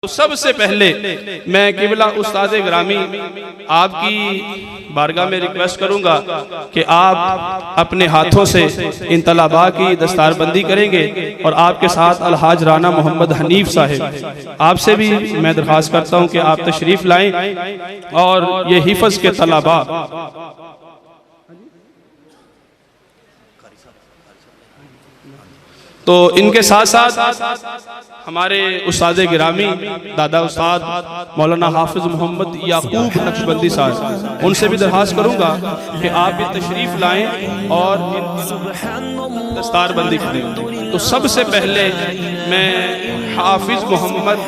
तो सबसे पहले मैं किबला उस्ताद ग्रामी आपकी बारगाह में रिक्वेस्ट करूंगा कि आप अपने हाथों से इन तलबा की दस्तारबंदी करेंगे और आपके साथ अलहाज राना मोहम्मद हनीफ साहिब, आपसे भी मैं दरख्वास्त करता हूं कि आप तशरीफ लाएं और ये हिफ्ज़ के तलबा तो इनके साथ साथ हमारे उस्ताद गिरामी दादा उस्ताद मौलाना हाफिज मोहम्मद याकूब नक्शबंदी साहब, उनसे भी दरख्वास्त करूंगा कि आप भी तशरीफ लाएं और दस्तारबंदी करें। तो सबसे पहले मैं हाफिज मोहम्मद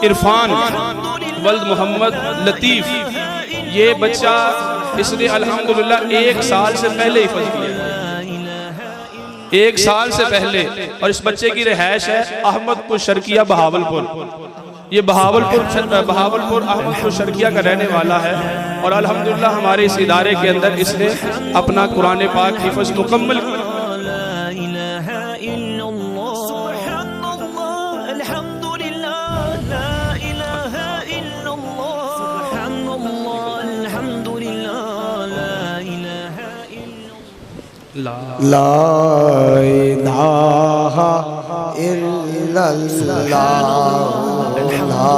इरफान वल्द मोहम्मद लतीफ़, ये बच्चा इसने अल्हम्दुलिल्लाह 1 साल से पहले हिफ़्ज़ किया, 1 साल से पहले। और इस बच्चे की रिहाइश है अहमदपुर शर्किया बहावलपुर। ये बहावलपुर अहमदपुर शर्किया का रहने वाला है और अल्हम्दुलिल्लाह हमारे इस इदारे के अंदर इसने अपना कुरान पाक हिफ्ज़ मुकम्मल किया। ला इलाहा इल्लल्लाह, ला इलाहा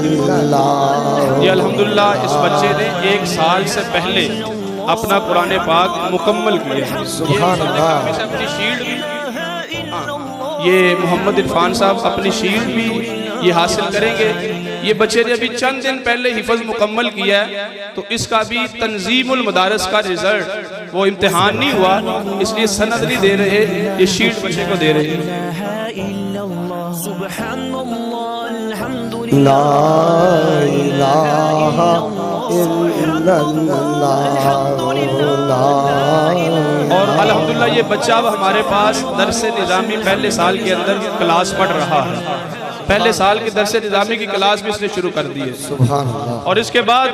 इल्लल्लाह। ये अल्हम्दुलिल्लाह इस बच्चे ने 1 साल से पहले अपना कुरान पाक मुकम्मल किया। सुभान अल्लाह। अपनी शील्ड भी, ये मोहम्मद इरफान साहब अपनी शील्ड भी ये हासिल करेंगे। ये बच्चे ने अभी चंद दिन पहले हिफ्ज़ मुकम्मल किया है, तो इसका भी तंजीमुल मदारस का रिजल्ट वो इम्तिहान नहीं हुआ, इसलिए सनद नहीं दे रहे, ये शीट बच्चे को दे रहे हैं। ला इलाहा इल्लल्लाह। और अल्हम्दुलिल्लाह ये बच्चा अब हमारे पास दरसे निज़ामी पहले साल के अंदर क्लास पढ़ रहा है। पहले साल के दरसे निज़ामी की क्लास भी इसने शुरू कर दी है। सुभान अल्लाह। और इसके बाद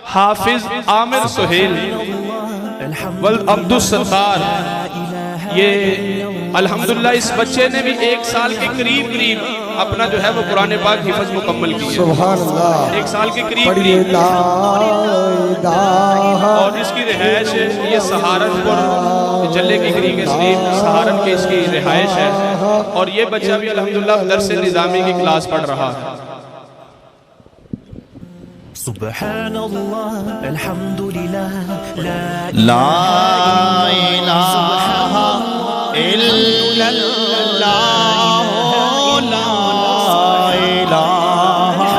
हाफिज आमिर सुहेल वल्द अब्दुल सत्तार, ये अल्हम्दुलिल्लाह इस बच्चे ने भी 1 साल के करीब अपना जो है वो कुरान पाक हिफ्ज़ मुकम्मल किया। सुभान अल्लाह। 1 साल के करीब। और इसकी रिहाइश ये सहारनपुर जल्ले की करीब सहारन के इसकी रिहाइश है। और ये बच्चा भी अल्हम्दुलिल्लाह दरसे निज़ामी की क्लास पढ़ रहा है। सुब्हानअल्लाह अल्हम्दुलिल्लाह ला इलाहा इल्लल्लाह, ला इलाहा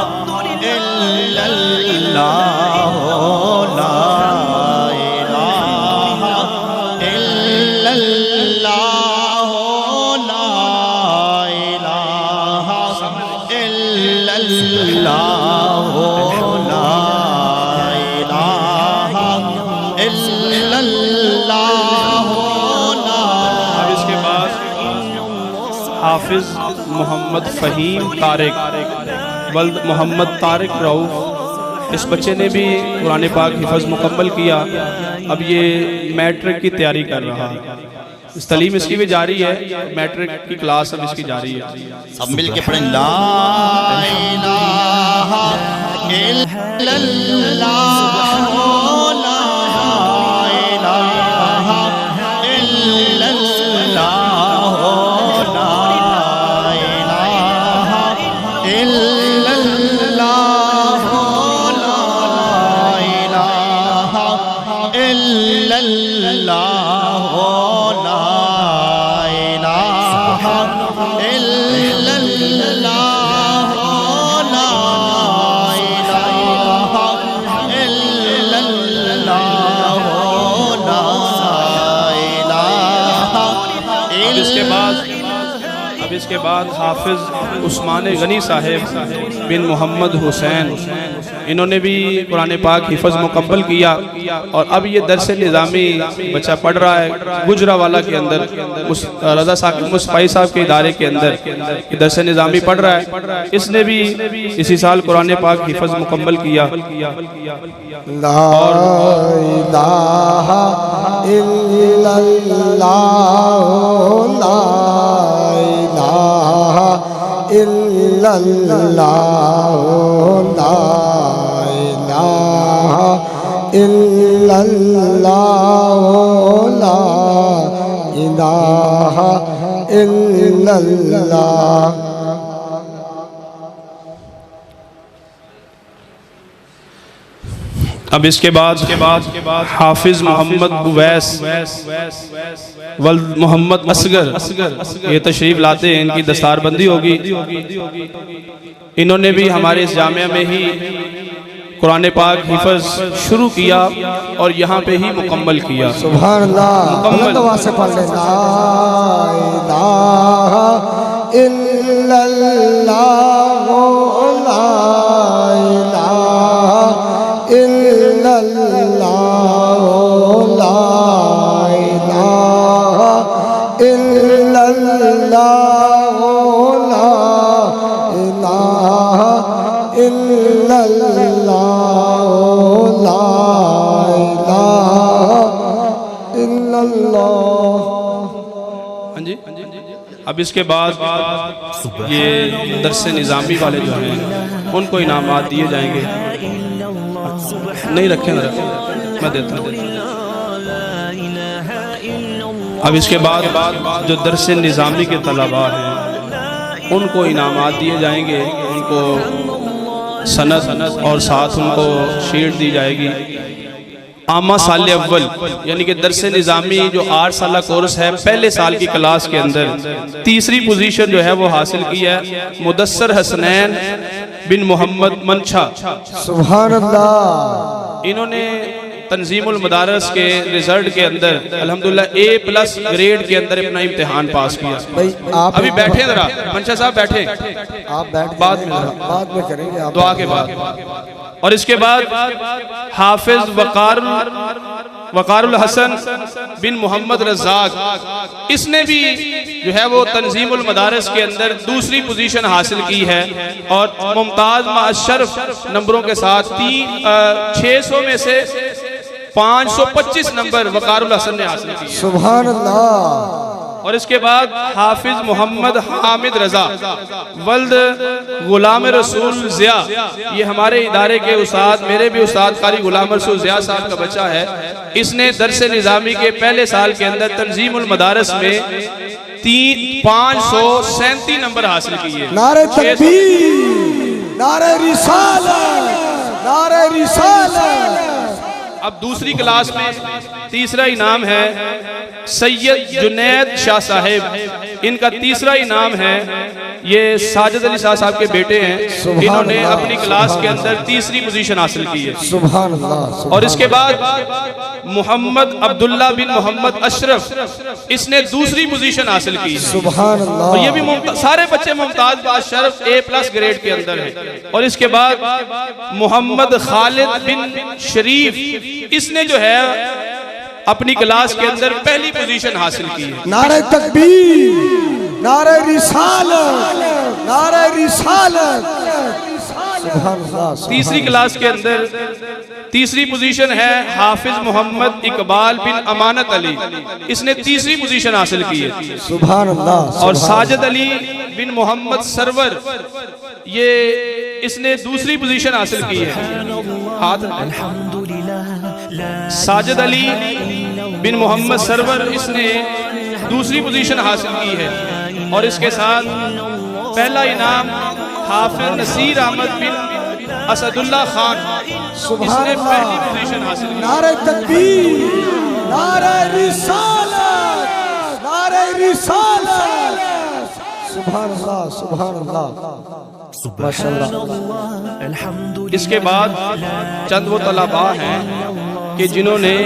इल्लल्लाह, ला इलाहा इल्लल्लाह, ला इलाहा इल्लल्लाह। हाफिज मोहम्मद फ़हीम तारिक वल्द मोहम्मद तारिक रऊफ, इस बच्चे ने भी कुरान पाक हिफ्ज़ मुकम्मल किया। अब ये मैट्रिक की तैयारी कर रहा है, इस तालीम इसकी भी जारी है, मैट्रिक की क्लास अब इसकी जारी है। सब मिल के पढ़ें ला इलाहा इल्लल्लाह, ला इलाहा इल्लल्लाह, ला इलाहा इल्लल्लाह, ला इलाहा इल्लल्लाह, ला इलाहा इल्लल्लाह, ला इलाहा इल्लल्लाह, ला इलाहा। अब इसके बाद हाफिज उस्मान गनी साहिब बिन मोहम्मद हुसैन, इन्होंने भी कुरान पाक हिफ्ज़ मुकम्मल किया। और अब ये दरसे निज़ामी बच्चा पढ़ रहा है गुजरावाला के अंदर, रज़ा साकिब मुस्पाई साहब के इदारे के अंदर दरसे निज़ामी पढ़ रहा है। इसने भी इसी साल कुरान पाक हिफ्ज़ मुकम्मल किया। ला इलाहा इल्लल्लाह, ला इल्लल्लाह ला इलाहा इल्लल्लाह ला इलाहा इल्लल्लाह। अब इसके बाद हाफिज मोहम्मद उवैस वल मोहम्मद असगर ये तशरीफ लाते हैं, इनकी दस्तारबंदी होगी। इन्होंने भी हमारे इस जामिया में ही कुरान पाक हिफ्ज़ शुरू किया और यहाँ पे ही मुकम्मल किया। सुभान अल्लाह। बुलंद आवाज़ से पढ़ लेना ला इलाहा इल्लल्लाह ला इलाहा इल्लल्लाह ला इलाहा इल्लल्लाह ला इलाहा इल्लल्लाह ला इलाहा इल्लल्लाह। हाँ जी। अब इसके बाद ये दरस निज़ामी वाले जो हैं उनको इनामात दिए जाएंगे। नहीं रखें ना रखें, मैं देता हूँ। अब इसके बाद जो दरस निज़ामी के तलबा हैं उनको इनामात दिए जाएंगे, उनको सनद और साथ उनको शीट दी जाएगी। आमा साल अव्वल यानी कि दरस निज़ामी जो 8 साल कोर्स है, पहले साल की क्लास के अंदर तीसरी पोजीशन जो है वो हासिल की है मुदस्सर हसनैन बिन मोहम्मद मंशा। सुभान अल्लाह। इन्होंने तंजीमुल मदारस के रिजल्ट के अंदर अल्हम्दुलिल्लाह A+ ग्रेड के अंदर अपना इम्तिहान पास किया। भाई आप अभी बैठे जरा, मंशा साहब बैठे, आप बैठ बाद में करेंगे आप दुआ के बाद। और इसके बाद हाफिज वकारुल हसन बिन मोहम्मद रज़ाक, इसने भी जो है वो तंजीमुल मदारस के अंदर दूसरी पोजीशन हासिल की है और मुमताज माशरफ नंबरों के साथ 600 में से 525 नंबर वकारुल हसन ने हासिल किए। सुभान अल्लाह। और इसके बाद हाफिज मोहम्मद हामिद रजा वल्द गुलाम रसूल ज़िया, ये हमारे इदारे के उस्ताद, मेरे भी उस्ताद कारी गुलाम रसूल ज़िया साहब का बच्चा है। इसने दरस निज़ामी के पहले साल के अंदर तंजीमुल मदारस में 537 नंबर हासिल किए। नारे तकबीर, नारे रिसालत, नारे रिसालत। अब दूसरी क्लास में तीसरा इनाम है सैयद जुनैद शाह साहेब, इनका तीसरा इनाम है। ये साजिद अली शाह साहब के बेटे हैं, इन्होंने अपनी क्लास के अंदर तीसरी पोजीशन हासिल की है। सुभान अल्लाह। और इसके बाद मोहम्मद अब्दुल्ला बिन मोहम्मद अशरफ, इसने दूसरी पोजीशन हासिल की। सुभान अल्लाह। और ये भी सारे बच्चे मुमताज बाशरफ A+ ग्रेड के अंदर हैं। और इसके बाद मोहम्मद खालिद बिन शरीफ, इसने जो है अपनी क्लास के अंदर पहली पोजीशन हासिल की है। नारे तकबीर, नारे रिसालत, नारे रिसालत। सुभान अल्लाह। तीसरी क्लास के अंदर तीसरी पोजीशन है हाफिज मोहम्मद इकबाल बिन अमानत अली, इसने तीसरी पोजीशन हासिल की है। सुभान अल्लाह। और साजिद अली बिन मोहम्मद सरवर, ये इसने दूसरी पोजीशन हासिल की है। हाथ साजिद अली बिन मोहम्मद सरवर, इसने दूसरी पोजीशन हासिल की है। और इसके साथ पहला इनाम हाफिज नसीर अहमद बिन असदुल्ला खान, इसने पहली पोजीशन हासिल की। नारे तकबीर, नारे रिसालत, नारे रिसालत। सुभान अल्लाह, सुभान अल्लाह, माशाअल्लाह। इसके बाद चंद वो तलबा हैं कि जिन्होंने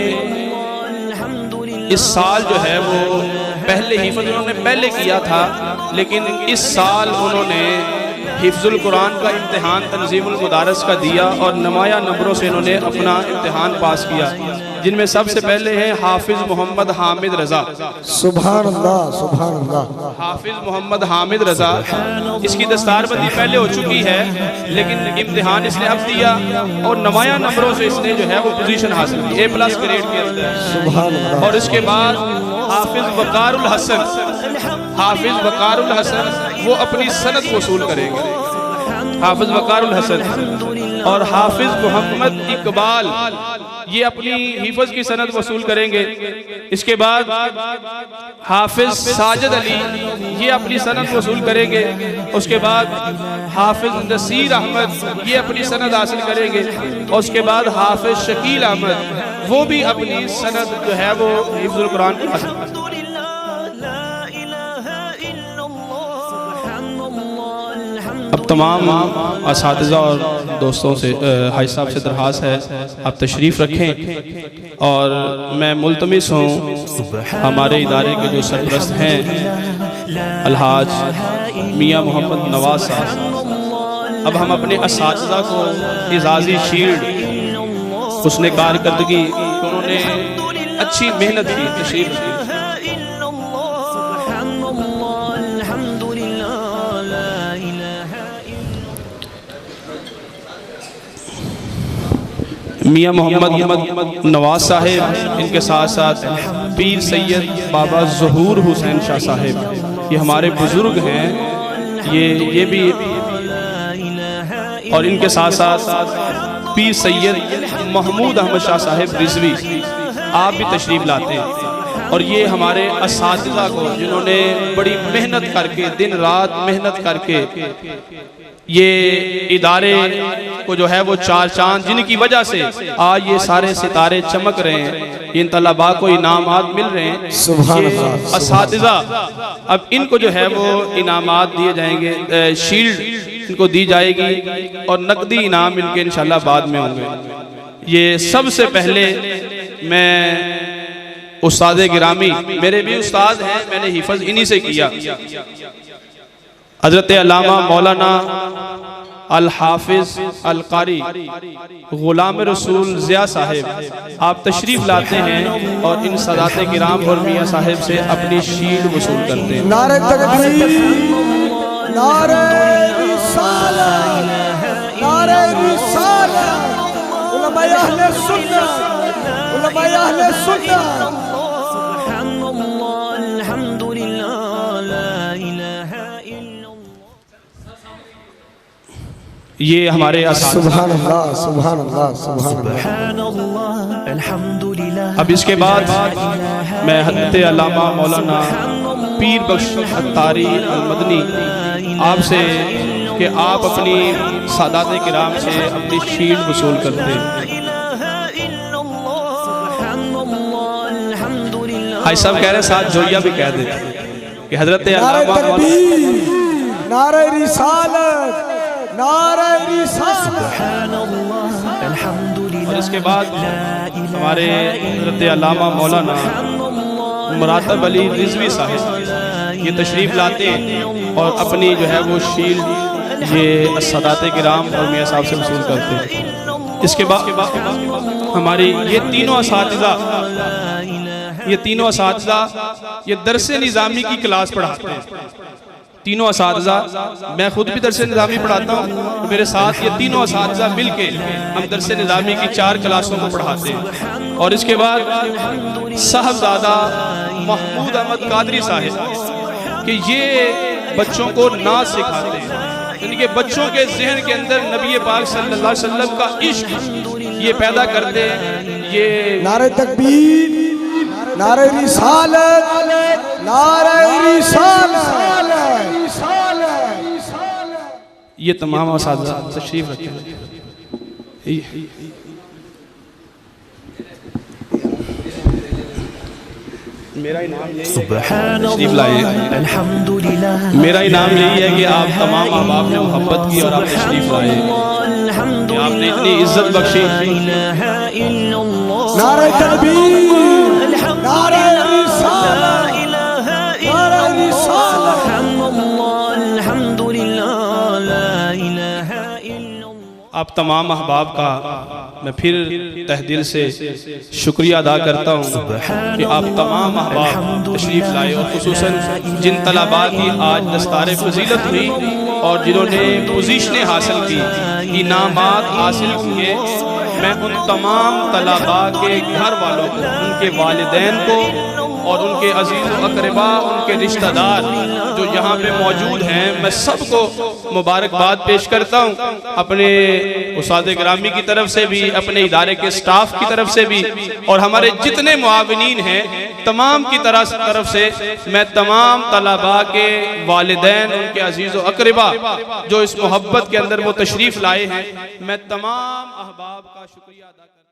इस साल जो है वो पहले हिफ्ज़ उन्होंने पहले किया था, लेकिन इस साल उन्होंने हिफ्ज़ुल कुरान का इम्तिहान तंजीमुल मदारस का दिया और नुमाया नंबरों से इन्होंने अपना इम्तिहान पास किया, जिनमें सबसे पहले हैं हाफिज मोहम्मद हामिद रजा। सुभान अल्लाह, सुभान अल्लाह। हाफिज मोहम्मद हामिद रजा, इसकी दस्तारबंदी पहले हो चुकी है, लेकिन इम्तिहान इसने अब दिया और नुमाया नंबरों से इसने जो है वो पोजीशन हासिल की A+ ग्रेड के अंदर। सुभान अल्लाह। और इसके बाद हाफिज वकारुल हसन, हाफिज वकारुल हसन वो अपनी सनद वसूल करेंगे। हाफिज वकारुल हसन और हाफिज मोहम्मद इकबाल ये अपनी हिफज की सनद वसूल करेंगे। इसके बाद हाफिज साजिद अली ये अपनी सनद वसूल करेंगे। उसके बाद हाफिज नसीर अहमद ये अपनी सनद हासिल करेंगे। और उसके बाद हाफिज शकील अहमद वो भी अपनी सनद जो है वो हिफ्जुल कुरान की हासिल। अब तमाम असातिज़ा और दोस्तों से हाजी साहब से दरख्वास्त है आप तशरीफ़ रखें। और मैं मुल्तमिस हूँ हमारे इदारे के जो सरपरस्त हैं अलहाज मियाँ मोहम्मद नवाज साहब, अब हम अपने असातिज़ा को एजाज़ी शील्ड उसने कारकर्दगी उन्होंने अच्छी मेहनत की तशरीफ़ की। मियाँ मोहम्मद नवाज साहेब, इनके साथ साथ पीर सैयद बाबा ज़हूर हुसैन शाह साहेब, ये हमारे बुज़ुर्ग हैं, ये भी, और इनके साथ साथ पीर सैयद महमूद अहमद शाह साहेब रिजवी आप भी तशरीफ़ लाते हैं। और ये हमारे असातिज़ा को जिन्होंने बड़ी मेहनत करके दिन रात मेहनत करके ये इदारे को जो है वो चार चांद जिनकी वजह से आज ये सारे सितारे चमक रहे हैं, इन तलबा को इनामात मिल रहे हैं। सुभान अल्लाह। असातिज़ा अब इनको जो है वो इनामात दिए जाएंगे, शील्ड इनको दी जाएगी और नकदी इनाम इनके इंशाल्लाह बाद में होंगे। ये सबसे पहले मैं उस्ताद गिरामी, मेरे भी उस्ताद हैं, मैंने हिफज इन्हीं से किया, हजरत अल्लामा मौलाना अल हाफिज अल कारी गुलाम रसूल ज़िया साहेब आप तशरीफ़ लाते हैं और इन सदात किराम और मियाँ साहेब से अपनी शील्ड वसूल करते हैं। नारे तकबीर, नारे रिसालत, नारे रिसालत, उलमाए अहले सुन्नत, उलमाए अहले सुन्नत। ये हमारे सुभान अल्लाह, सुभान अल्लाह, सुभान अल्हम्दुलिल्लाह। अब इसके बाद मैं हज़रत अल्लामा मौलाना पीर बख्श अत्तारी अल मदनी आपसे कि आप अपनी सादात किराम से अपनी शील्ड वसूल करते हैं। हाई साहब कह रहे साथ जोइया भी कह दे कि हज़रत अल्लामा मौलाना नारे रिसालत, नारे रिसालत। और इसके बाद हमारे हज़रत अल्लामा मौलाना मुरातब अली रिजवी साहिब ये तशरीफ़ लाते हैं और अपनी जो है वो शील्ड ये सदात किराम और मियाँ साहब से वसूल करते हैं। इसके बाद हमारी ये तीनों असातिज़ा ये दरस निज़ामी की क्लास पढ़ाते हैं। तीनों असातिज़ा, मैं खुद भी दरस निज़ामी पढ़ाता हूँ, मेरे साथ ये तीनों असातिज़ा मिल के हम दरस निज़ामी की 4 क्लासों को पढ़ाते हैं। और इसके बाद साहबजादा महमूद अहमद कादरी साहिब कि ये बच्चों को नाच सिखाते हैं, यानी कि बच्चों के जहन के अंदर नबी पाक सल्लल्लाहु अलैहि वसल्लम का इश्क ये पैदा करते हैं। ये नारे तकबीर, नारे रिसालत, नारे रिसालत। ये तमाम असातिज़ा तशरीफ़ रखें। मेरा इनाम यही है, मेरा इनाम यही है कि आप तमाम अहबाब ने मोहब्बत की और आप तशरीफ़ लाए, कि आपने इतनी इज्जत बख्शी। नारे तकबीर, नारे रिसालत, नारे रिसालत। आप तमाम अहबाब का मैं फिर तहदिल से शुक्रिया अदा करता हूँ कि आप तमाम अहबाब तशरीफ़ लाए और खुसूसन जिन तलबा की आज दस्तार फजीलत हुई और जिन्होंने पोजीशनें हासिल की, इनामात हासिल किए, मैं उन तमाम तलबा के घर वालों को, उनके वालिदैन को और उनके अजीज अकरबा, उनके रिश्तेदार जो यहाँ पे मौजूद हैं, मैं सबको मुबारकबाद पेश करता हूँ, अपने उस्ताद गिरामी की तरफ से भी, अपने इदारे के स्टाफ की तरफ से भी, और हमारे जितने मुआविनीन हैं तमाम की तरफ से मैं तमाम तलबा के वालिदैन, उनके अजीज अकरबा जो इस मोहब्बत के अंदर वो तशरीफ़ लाए हैं, मैं तमाम अहबाब का शुक्रिया अदा करता हूं।